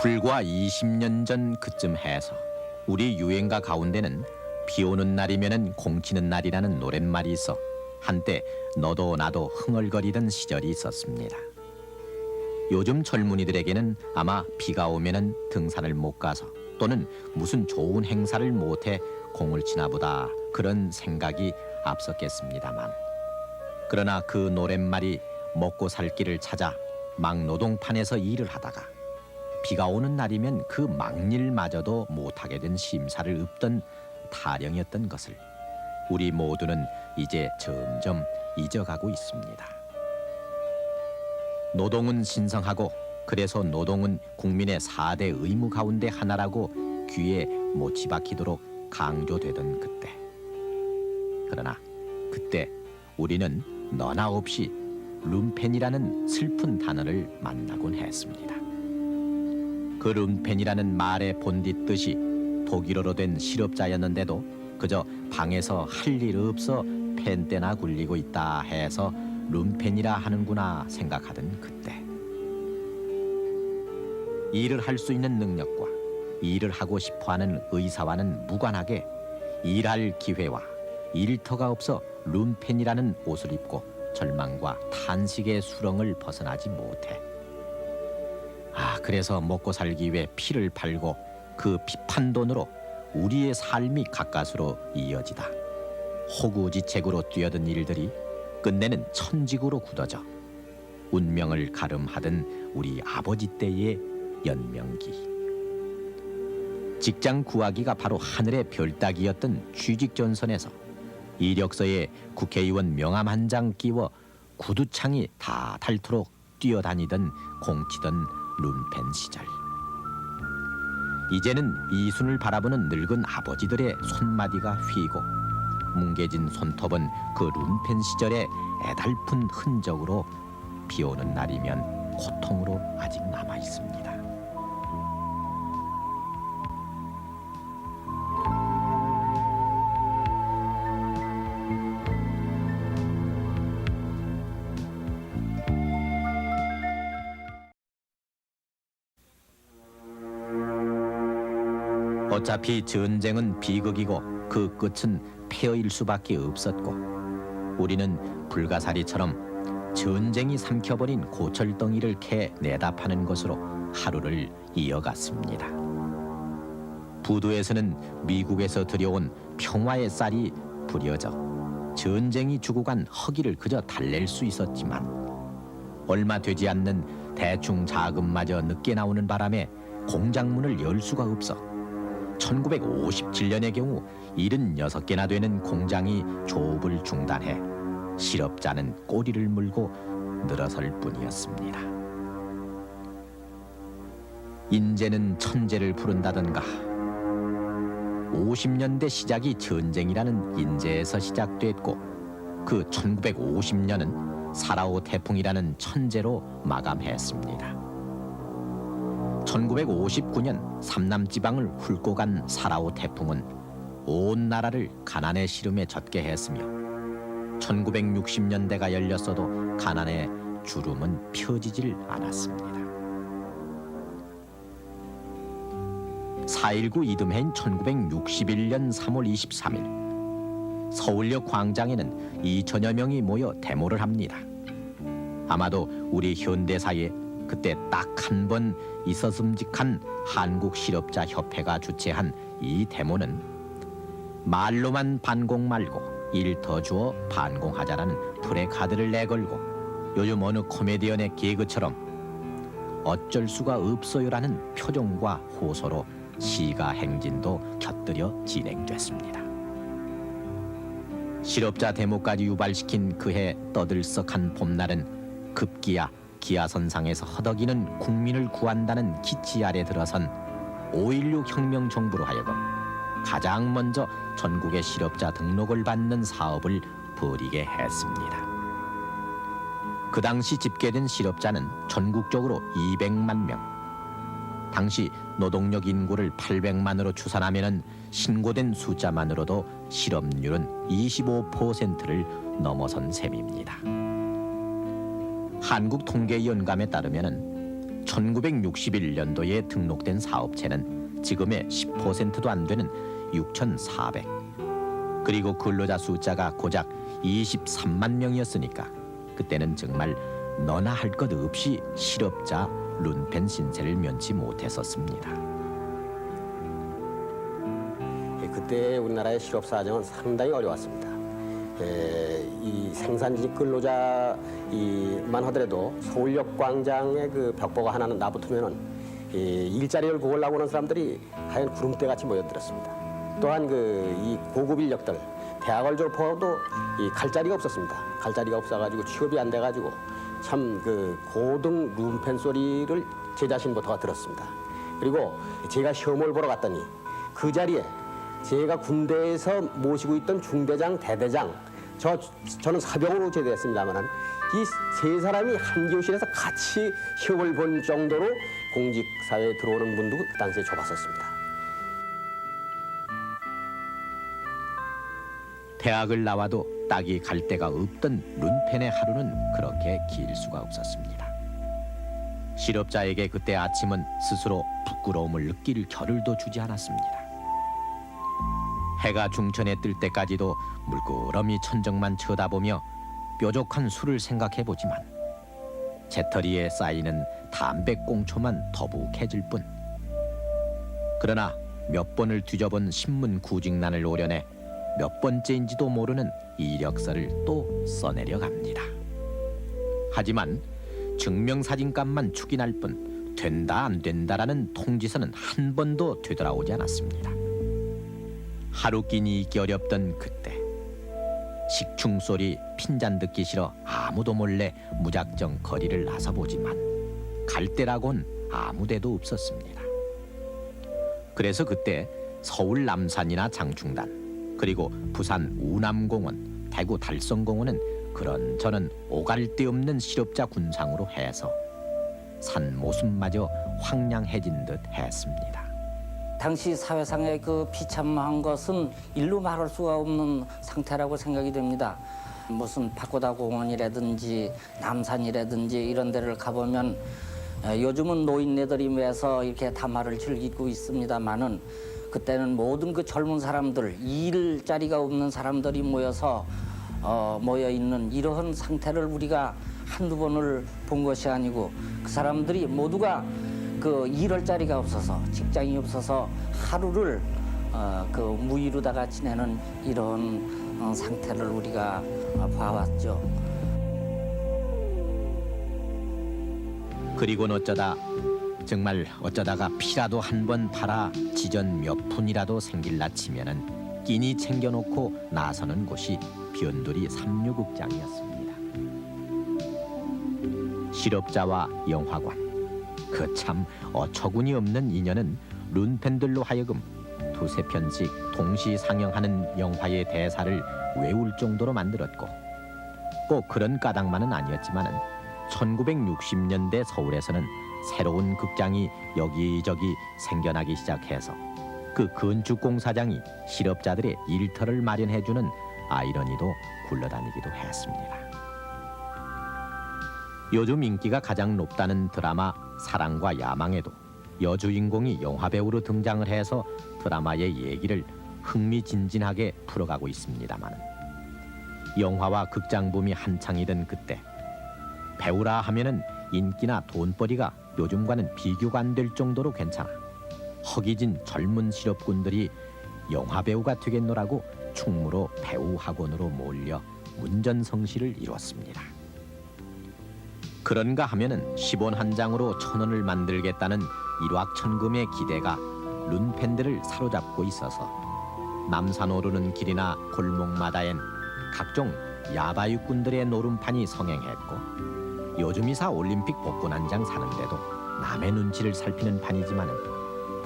불과 20년 전 그쯤 해서 우리 유행가 가운데는 비 오는 날이면은 공치는 날이라는 노랫말이 있어 한때 너도 나도 흥얼거리던 시절이 있었습니다. 요즘 젊은이들에게는 아마 비가 오면은 등산을 못 가서 또는 무슨 좋은 행사를 못해 공을 치나 보다 그런 생각이 앞섰겠습니다만, 그러나 그 노랫말이 먹고 살 길을 찾아 막노동판에서 일을 하다가 비가 오는 날이면 그 막일마저도 못하게 된 심사를 읊던 타령이었던 것을 우리 모두는 이제 점점 잊어가고 있습니다. 노동은 신성하고 그래서 노동은 국민의 4대 의무 가운데 하나라고 귀에 못이 박히도록 강조되던 그때, 그러나 그때 우리는 너나 없이 룸펜이라는 슬픈 단어를 만나곤 했습니다. 그 룸펜이라는 말의 본디 뜻이 독일어로 된 실업자였는데도 그저 방에서 할 일 없어 펜대나 굴리고 있다 해서 룸펜이라 하는구나 생각하던 그때, 일을 할 수 있는 능력과 일을 하고 싶어하는 의사와는 무관하게 일할 기회와 일터가 없어 룸펜이라는 옷을 입고 절망과 탄식의 수렁을 벗어나지 못해 그래서 먹고 살기 위해 피를 팔고 그 피판 돈으로 우리의 삶이 가까스로 이어지다 호구지책으로 뛰어든 일들이 끝내는 천직으로 굳어져 운명을 가름하던 우리 아버지 때의 연명기. 직장 구하기가 바로 하늘의 별 따기였던 취직전선에서 이력서에 국회의원 명함 한 장 끼워 구두창이 다 닳도록 뛰어다니던 공치던 룸펜 시절. 이제는 이순을 바라보는 늙은 아버지들의 손마디가 휘고 뭉개진 손톱은 그 룸펜 시절의 애달픈 흔적으로 비 오는 날이면 고통으로 아직 남아 있습니다. 어차피 전쟁은 비극이고 그 끝은 폐허일 수밖에 없었고 우리는 불가사리처럼 전쟁이 삼켜버린 고철덩이를 캐 내다 파는 것으로 하루를 이어갔습니다. 부두에서는 미국에서 들여온 평화의 쌀이 부려져 전쟁이 주고 간 허기를 그저 달랠 수 있었지만 얼마 되지 않는 대충 자금마저 늦게 나오는 바람에 공장문을 열 수가 없어 1957년의 경우 76개나 되는 공장이 조업을 중단해 실업자는 꼬리를 물고 늘어설 뿐이었습니다. 인재는 천재를 부른다던가 50년대 시작이 전쟁이라는 인재에서 시작됐고 그 1950년은 사라오 태풍이라는 천재로 마감했습니다. 1959년 삼남지방을 훑고 간 사라오 태풍은 온 나라를 가난의 시름에 젖게 했으며 1960년대가 열렸어도 가난의 주름은 펴지질 않았습니다. 4.19 이듬해인 1961년 3월 23일 서울역 광장에는 2천여 명이 모여 데모를 합니다. 아마도 우리 현대사에 그때 딱 한 번 있었음직한 한국실업자협회가 주최한 이 데모는 말로만 반공 말고 일 더 주어 반공하자라는 프레카드를 내걸고 요즘 어느 코미디언의 개그처럼 어쩔 수가 없어요라는 표정과 호소로 시가 행진도 곁들여 진행됐습니다. 실업자 데모까지 유발시킨 그해 떠들썩한 봄날은 급기야 기아선상에서 허덕이는 국민을 구한다는 기치 아래 들어선 5.16 혁명 정부로 하여금 가장 먼저 전국의 실업자 등록을 받는 사업을 벌이게 했습니다. 그 당시 집계된 실업자는 전국적으로 200만 명. 당시 노동력 인구를 800만으로 추산하면 신고된 숫자만으로도 실업률은 25%를 넘어선 셈입니다. 한국통계연감에 따르면 1961년도에 등록된 사업체는 지금의 10%도 안 되는 6,400. 그리고 근로자 숫자가 고작 23만 명이었으니까 그때는 정말 너나 할 것 없이 실업자 룬펜 신세를 면치 못했었습니다. 그때 우리나라의 실업 사정은 상당히 어려웠습니다. 이 생산직 근로자만 하더라도 서울역 광장에 그 벽보가 하나는 나붙으면은 일자리를 구하려고 하는 사람들이 하얀 구름대같이 모여들었습니다. 또한 이 고급 인력들 대학을 졸업하고도 갈 자리가 없었습니다. 갈 자리가 없어가지고 취업이 안 돼가지고 참 고등 룸펜 소리를 제 자신부터가 들었습니다. 그리고 제가 시험을 보러 갔더니 그 자리에 제가 군대에서 모시고 있던 중대장, 대대장, 저는 사병으로 제대했습니다만 이 세 사람이 한 교실에서 같이 시험을 본 정도로 공직사회에 들어오는 분도 그 당시에 좁았었습니다. 대학을 나와도 딱히 갈 데가 없던 룬펜의 하루는 그렇게 길 수가 없었습니다. 실업자에게 그때 아침은 스스로 부끄러움을 느낄 겨를도 주지 않았습니다. 해가 중천에 뜰 때까지도 물끄러미 천정만 쳐다보며 뾰족한 술을 생각해보지만 재터리에 쌓이는 담배꽁초만 더부해질 뿐. 그러나 몇 번을 뒤져본 신문 구직난을 오려내 몇 번째인지도 모르는 이력서를 또 써내려갑니다. 하지만 증명사진값만 축인할 뿐 된다 안 된다라는 통지서는 한 번도 되돌아오지 않았습니다. 하루 끼니 있기 어렵던 그때 식충 소리 핀잔 듣기 싫어 아무도 몰래 무작정 거리를 나서보지만 갈 데라곤 아무 데도 없었습니다. 그래서 그때 서울 남산이나 장충단 그리고 부산 우남공원, 대구 달성공원은 그런저런 오갈 데 없는 실업자 군상으로 해서 산 모습마저 황량해진 듯 했습니다. 당시 사회상의 그 비참한 것은 일로 말할 수가 없는 상태라고 생각이 됩니다. 무슨 파고다 공원이라든지 남산이라든지 이런 데를 가보면 요즘은 노인네들이 모여서 이렇게 담화를 즐기고 있습니다만은 그때는 모든 그 젊은 사람들, 일자리가 없는 사람들이 모여서 모여 있는 이러한 상태를 우리가 한두 번을 본 것이 아니고 그 사람들이 모두가 그 일할 자리가 없어서 직장이 없어서 하루를 그 무이루다가 지내는 이런 상태를 우리가 봐왔죠. 그리고는 정말 어쩌다가 피라도 한 번 팔아 지전 몇 푼이라도 생길라 치면은 끼니 챙겨놓고 나서는 곳이 변두리 삼류극장이었습니다. 실업자와 영화관, 그 참 어처구니 없는 인연은 룬펜들로 하여금 두세 편씩 동시 상영하는 영화의 대사를 외울 정도로 만들었고 꼭 그런 까닭만은 아니었지만은 1960년대 서울에서는 새로운 극장이 여기저기 생겨나기 시작해서 그 건축공사장이 실업자들의 일터를 마련해주는 아이러니도 굴러다니기도 했습니다. 요즘 인기가 가장 높다는 드라마 사랑과 야망에도 여주인공이 영화배우로 등장을 해서 드라마의 얘기를 흥미진진하게 풀어가고 있습니다만 영화와 극장붐이 한창이던 그때 배우라 하면은 인기나 돈벌이가 요즘과는 비교가 안 될 정도로 괜찮아 허기진 젊은 실업군들이 영화배우가 되겠노라고 충무로 배우학원으로 몰려 문전성시를 이뤘습니다. 그런가 하면은 10원 한 장으로 1,000원을 만들겠다는 일확천금의 기대가 룬펜들을 사로잡고 있어서 남산 오르는 길이나 골목마다엔 각종 야바육꾼들의 노름판이 성행했고 요즘이사 올림픽 복권 한 장 사는데도 남의 눈치를 살피는 판이지만은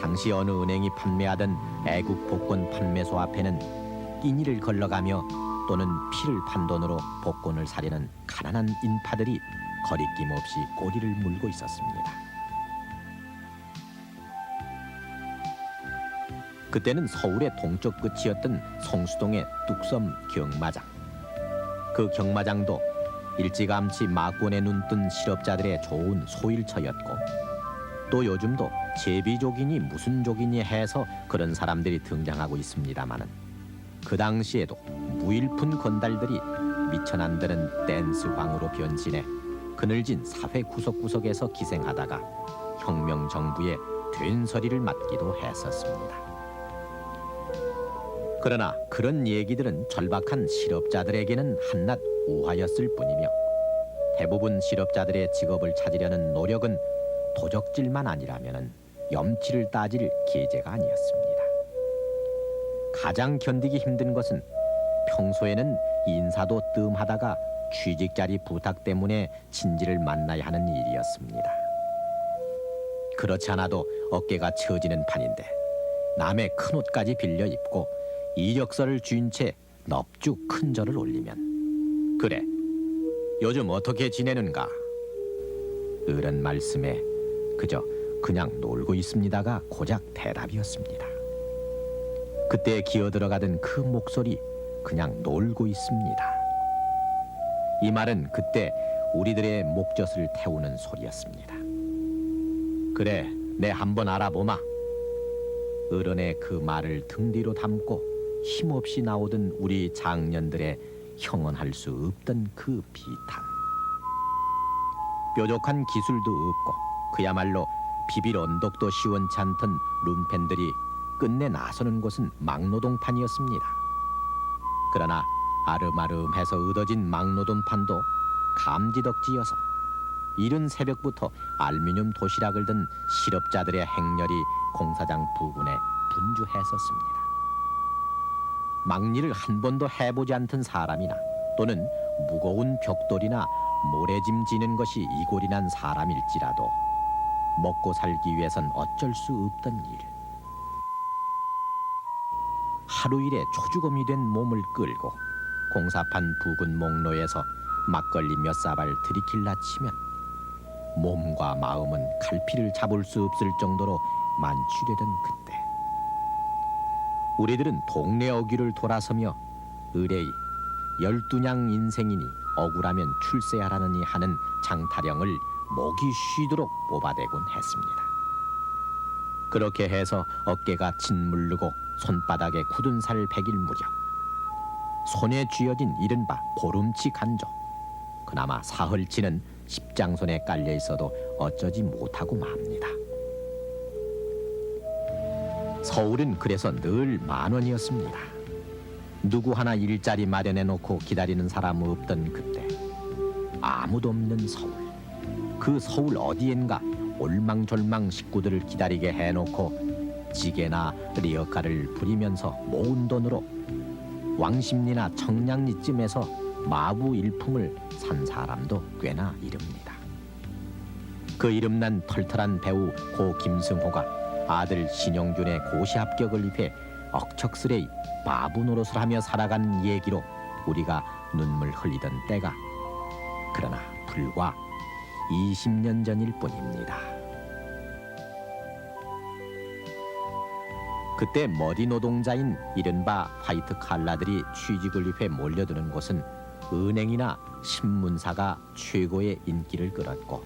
당시 어느 은행이 판매하던 애국 복권 판매소 앞에는 끼니를 걸러가며 또는 피를 판 돈으로 복권을 사려는 가난한 인파들이 거리낌 없이 꼬리를 물고 있었습니다. 그때는 서울의 동쪽 끝이었던 성수동의 뚝섬 경마장. 그 경마장도 일찌감치 막권에 눈뜬 실업자들의 좋은 소일처였고 또 요즘도 제비족이니 무슨 족이니 해서 그런 사람들이 등장하고 있습니다마는 그 당시에도 무일푼 건달들이 미천안드는 댄스광으로 변신해 그늘진 사회 구석구석에서 기생하다가 혁명 정부의 된서리를 맡기도 했었습니다. 그러나 그런 얘기들은 절박한 실업자들에게는 한낱 우화였을 뿐이며 대부분 실업자들의 직업을 찾으려는 노력은 도적질만 아니라면 염치를 따질 계제가 아니었습니다. 가장 견디기 힘든 것은 평소에는 인사도 뜸하다가 취직 자리 부탁 때문에 친지를 만나야 하는 일이었습니다. 그렇지 않아도 어깨가 처지는 판인데 남의 큰 옷까지 빌려 입고 이력서를 쥔 채 넙죽 큰 절을 올리면 그래 요즘 어떻게 지내는가? 이런 말씀에 그저 그냥 놀고 있습니다가 고작 대답이었습니다. 그때 기어들어가던 그 목소리 그냥 놀고 있습니다. 이 말은 그때 우리들의 목젖을 태우는 소리였습니다. 그래 내 한번 알아보마. 어른의 그 말을 등 뒤로 담고 힘없이 나오던 우리 장년들의 형언할 수 없던 그 비탄. 뾰족한 기술도 없고 그야말로 비빌 언덕도 시원치 않던 룸펜들이 끝내 나서는 곳은 막노동판이었습니다. 그러나 아름아름해서 얻어진 막노동판도 감지덕지여서 이른 새벽부터 알루미늄 도시락을 든 실업자들의 행렬이 공사장 부근에 분주했었습니다. 막일을 한 번도 해보지 않던 사람이나 또는 무거운 벽돌이나 모래짐 지는 것이 이골이 난 사람일지라도 먹고 살기 위해선 어쩔 수 없던 일. 하루 일에 초주검이 된 몸을 끌고 공사판 부근 목로에서 막걸리 몇 사발 들이킬라 치면 몸과 마음은 갈피를 잡을 수 없을 정도로 만취되던 그때 우리들은 동네 어귀를 돌아서며 의뢰이 12냥 인생이니 억울하면 출세하라느니 하는 장타령을 목이 쉬도록 뽑아대곤 했습니다. 그렇게 해서 어깨가 짓무르고 손바닥에 굳은 살 100일 무렵 손에 쥐어진 이른바 보름치 간조 그나마 사흘치는 십장손에 깔려 있어도 어쩌지 못하고 맙니다. 서울은 그래서 늘 10,000원이었습니다. 누구 하나 일자리 마련해 놓고 기다리는 사람 없던 그때 아무도 없는 서울. 그 서울 어디엔가 올망졸망 식구들을 기다리게 해놓고 지게나 리어카를 부리면서 모은 돈으로 왕십리나 청량리쯤에서 마부 일품을 산 사람도 꽤나 이릅니다. 그 이름난 털털한 배우 고 김승호가 아들 신용준의 고시 합격을 입해 억척스레 마부 노릇을 하며 살아간 얘기로 우리가 눈물 흘리던 때가 그러나 불과 20년 전일 뿐입니다. 그때 머리 노동자인 이른바 화이트 칼라들이 취직을 위해 몰려드는 곳은 은행이나 신문사가 최고의 인기를 끌었고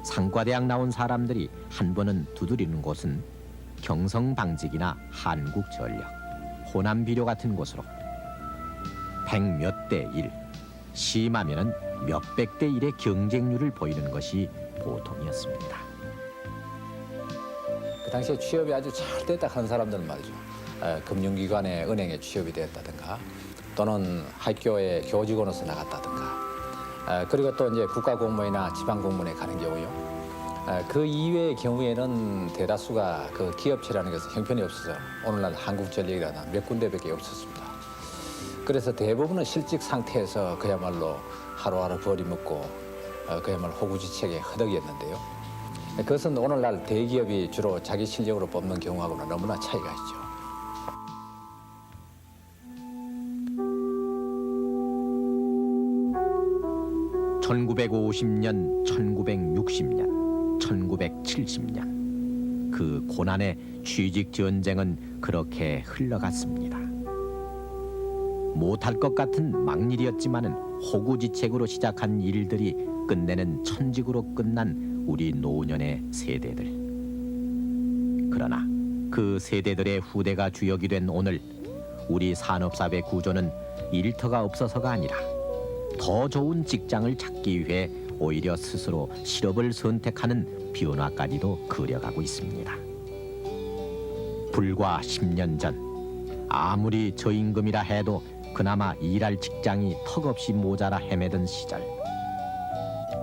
상과대학 나온 사람들이 한 번은 두드리는 곳은 경성방직이나 한국전력, 호남비료 같은 곳으로 100몇 대 1, 심하면은 몇백 대 1의 경쟁률을 보이는 것이 보통이었습니다. 그 당시에 취업이 아주 잘 됐다 하는 사람들은 말이죠. 금융기관에 은행에 취업이 됐다든가 또는 학교에 교직원으로서 나갔다든가 그리고 또 이제 국가공무원이나 지방공무원에 가는 경우요. 그 이외의 경우에는 대다수가 그 기업체라는 것은 형편이 없어서 오늘날 한국전력이라나 몇 군데밖에 없었습니다. 그래서 대부분은 실직 상태에서 그야말로 하루하루 버리먹고 그야말로 호구지책의 허덕이었는데요. 그것은 오늘날 대기업이 주로 자기 실력으로 뽑는 경우하고는 너무나 차이가 있죠. (1950년) (1960년) (1970년) 그 고난의 취직 전쟁은 그렇게 흘러갔습니다. 못할 것 같은 막일이었지만은 호구지책으로 시작한 일들이 끝내는 천직으로 끝난 우리 노년의 세대들. 그러나 그 세대들의 후대가 주역이 된 오늘, 우리 산업사회 구조는 일터가 없어서가 아니라 더 좋은 직장을 찾기 위해 오히려 스스로 실업을 선택하는 변화까지도 그려가고 있습니다. 불과 10년 전 아무리 저임금이라 해도 그나마 일할 직장이 턱없이 모자라 헤매던 시절,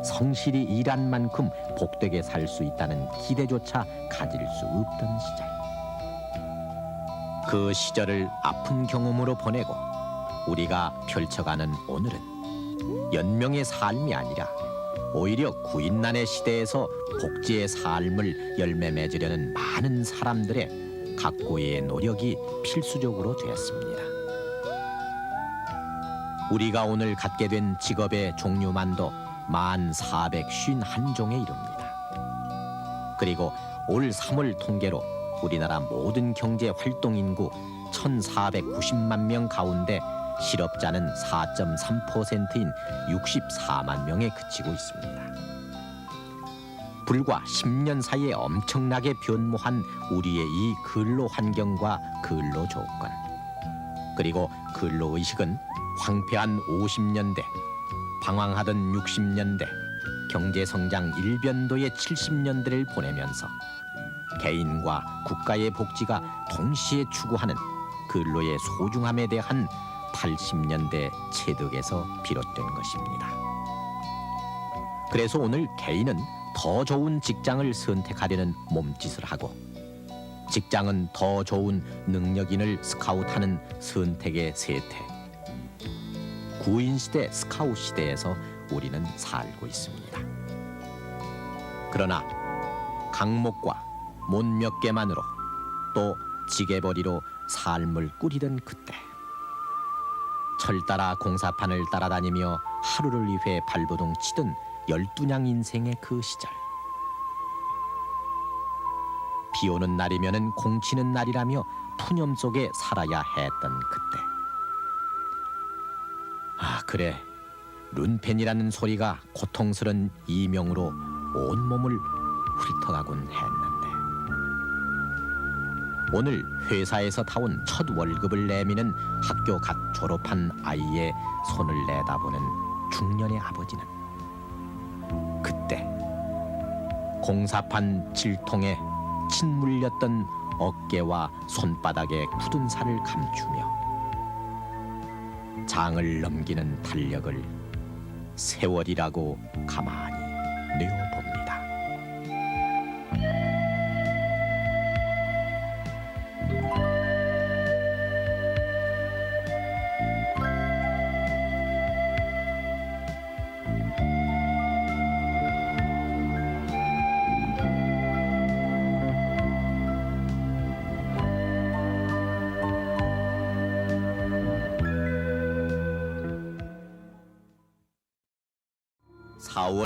성실히 일한 만큼 복되게 살 수 있다는 기대조차 가질 수 없던 시절, 그 시절을 아픈 경험으로 보내고 우리가 펼쳐가는 오늘은 연명의 삶이 아니라 오히려 구인난의 시대에서 복지의 삶을 열매 맺으려는 많은 사람들의 각고의 노력이 필수적으로 되었습니다. 우리가 오늘 갖게 된 직업의 종류만도 1451종에 이릅니다. 그리고 올 3월 통계로 우리나라 모든 경제 활동 인구 1,490만 명 가운데 실업자는 4.3%인 64만 명에 그치고 있습니다. 불과 10년 사이에 엄청나게 변모한 우리의 이 근로 환경과 근로 조건, 그리고 근로 의식은 황폐한 50년대, 방황하던 60년대, 경제성장 일변도의 70년대를 보내면서 개인과 국가의 복지가 동시에 추구하는 근로의 소중함에 대한 80년대 체득에서 비롯된 것입니다. 그래서 오늘 개인은 더 좋은 직장을 선택하려는 몸짓을 하고, 직장은 더 좋은 능력인을 스카우트하는 선택의 세태, 구인시대 스카우트 시대에서 우리는 살고 있습니다. 그러나 강목과 못 몇 개만으로 또 지게벌이로 삶을 꾸리던 그때, 철 따라 공사판을 따라다니며 하루를 위해 발버둥 치던 12냥 인생의 그 시절, 비 오는 날이면은 공치는 날이라며 푸념 속에 살아야 했던 그때, 아 그래, 룬펜이라는 소리가 고통스런 이명으로 온몸을 훑어가곤 했는데, 오늘 회사에서 타온 첫 월급을 내미는 학교 갓 졸업한 아이의 손을 내다보는 중년의 아버지는 그때 공사판 질통에 짓물렸던 어깨와 손바닥에 굳은 살을 감추며 장을 넘기는 달력을 세월이라고 가만히 내어봅니다. (4월)